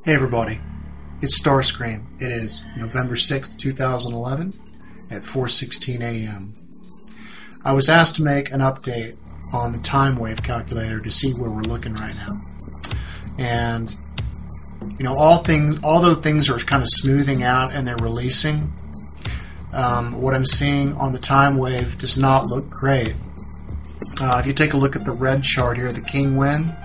Hey everybody, it's Starscream. It is November 6th, 2011 at 4:16 a.m. I was asked to make an update on the Timewave calculator to see where we're looking right now. And although things are kind of smoothing out and they're releasing, what I'm seeing on the Timewave does not look great. If you take a look at the red chart here, the King Win,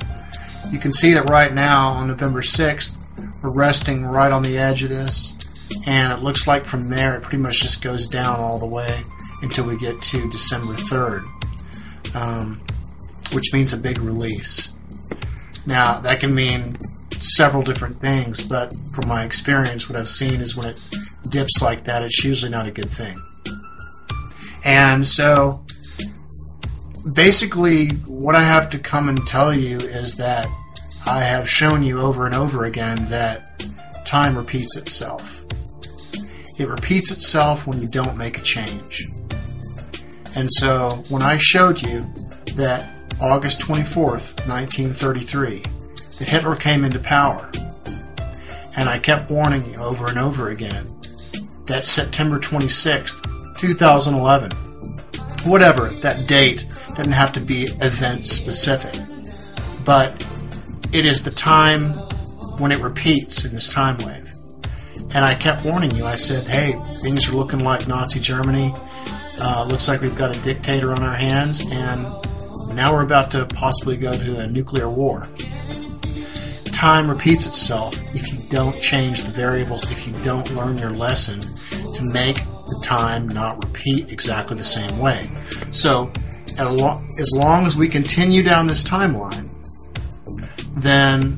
you can see that right now on November 6th, we're resting right on the edge of this, and it looks like from there it pretty much just goes down all the way until we get to December 3rd, which means a big release. Now, that can mean several different things, but from my experience, what I've seen is when it dips like that, it's usually not a good thing. And so, basically, what I have to come and tell you is that I have shown you over and over again that time repeats itself. It repeats itself when you don't make a change. And so when I showed you that August 24th, 1933, that Hitler came into power, and I kept warning you over and over again that September 26th, 2011, whatever, that date doesn't have to be event specific, but it is the time when it repeats in this time wave. And I kept warning you. I said, hey, things are looking like Nazi Germany. Looks like we've got a dictator on our hands, and now we're about to possibly go to a nuclear war. Time repeats itself if you don't change the variables, if you don't learn your lesson to make the time not repeat exactly the same way. So as long as we continue down this timeline, then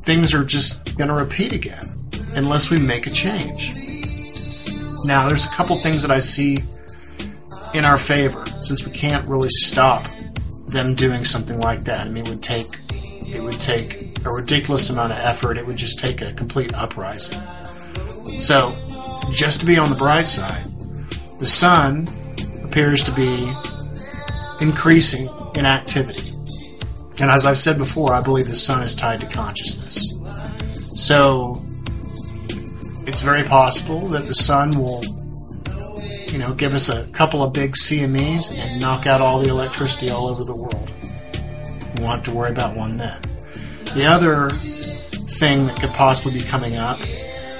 things are just going to repeat again unless we make a change. Now, there's a couple things that I see in our favor, since we can't really stop them doing something like that. I mean, it would take a ridiculous amount of effort. It would just take a complete uprising. So, just to be on the bright side, the sun appears to be increasing in activity. And as I've said before, I believe the sun is tied to consciousness. So, it's very possible that the sun will, give us a couple of big CMEs and knock out all the electricity all over the world. We won't have to worry about one then. The other thing that could possibly be coming up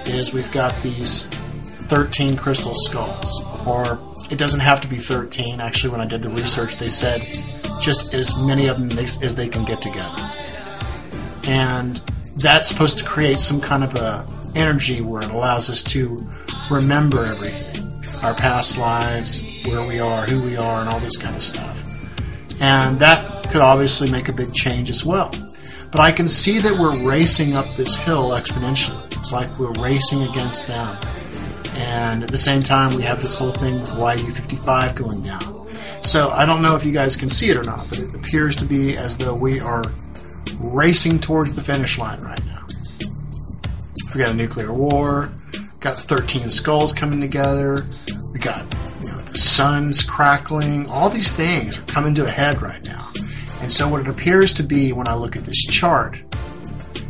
is we've got these 13 crystal skulls. Or, it doesn't have to be 13. Actually, when I did the research, they said just as many of them as they can get together. And that's supposed to create some kind of a energy where it allows us to remember everything. Our past lives, where we are, who we are, and all this kind of stuff. And that could obviously make a big change as well. But I can see that we're racing up this hill exponentially. It's like we're racing against them. And at the same time, we have this whole thing with YU-55 going down. So I don't know if you guys can see it or not, but it appears to be as though we are racing towards the finish line right now. We got a nuclear war, got the 13 skulls coming together, we got the sun's crackling, all these things are coming to a head right now. And so what it appears to be when I look at this chart,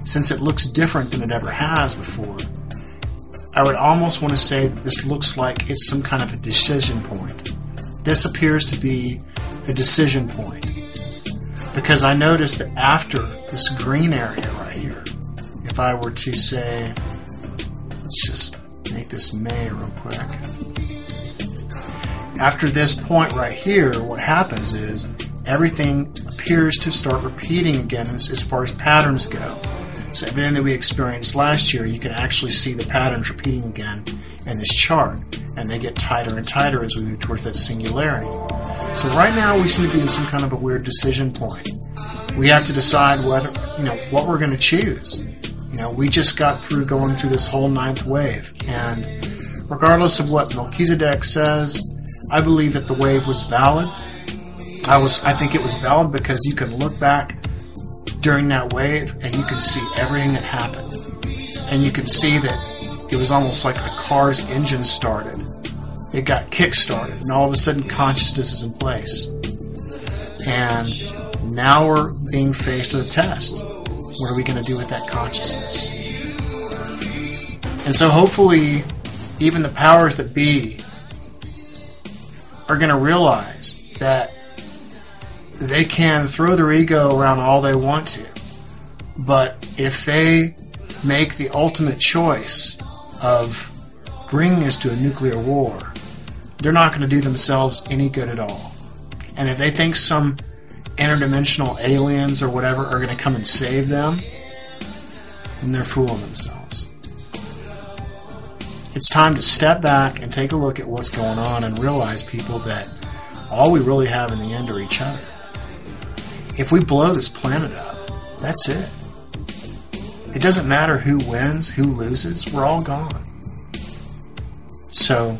since it looks different than it ever has before, I would almost want to say that this looks like it's some kind of a decision point. This appears to be a decision point. Because I noticed that after this green area right here, if I were to say, let's just make this May real quick. After this point right here, what happens is everything appears to start repeating again as far as patterns go. So everything that we experienced last year, you can actually see the patterns repeating again in this chart. And they get tighter and tighter as we move towards that singularity. So right now we seem to be in some kind of a weird decision point. We have to decide what we're going to choose. We just got through going through this whole ninth wave. And regardless of what Melchizedek says, I believe that the wave was valid. I think it was valid because you can look back during that wave and you can see everything that happened. And you can see that it was almost like a car's engine started. It got kick-started, and all of a sudden consciousness is in place. And now we're being faced with a test. What are we going to do with that consciousness? And so hopefully even the powers that be are going to realize that they can throw their ego around all they want to, but if they make the ultimate choice of bringing us to a nuclear war, they're not going to do themselves any good at all. And if they think some interdimensional aliens or whatever are going to come and save them, then they're fooling themselves. It's time to step back and take a look at what's going on and realize, people, that all we really have in the end are each other. If we blow this planet up, that's it. It doesn't matter who wins, who loses, we're all gone. So,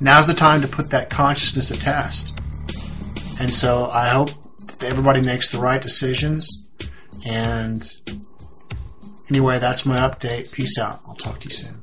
now's the time to put that consciousness to test. And so I hope that everybody makes the right decisions. And anyway, that's my update. Peace out. I'll talk to you soon.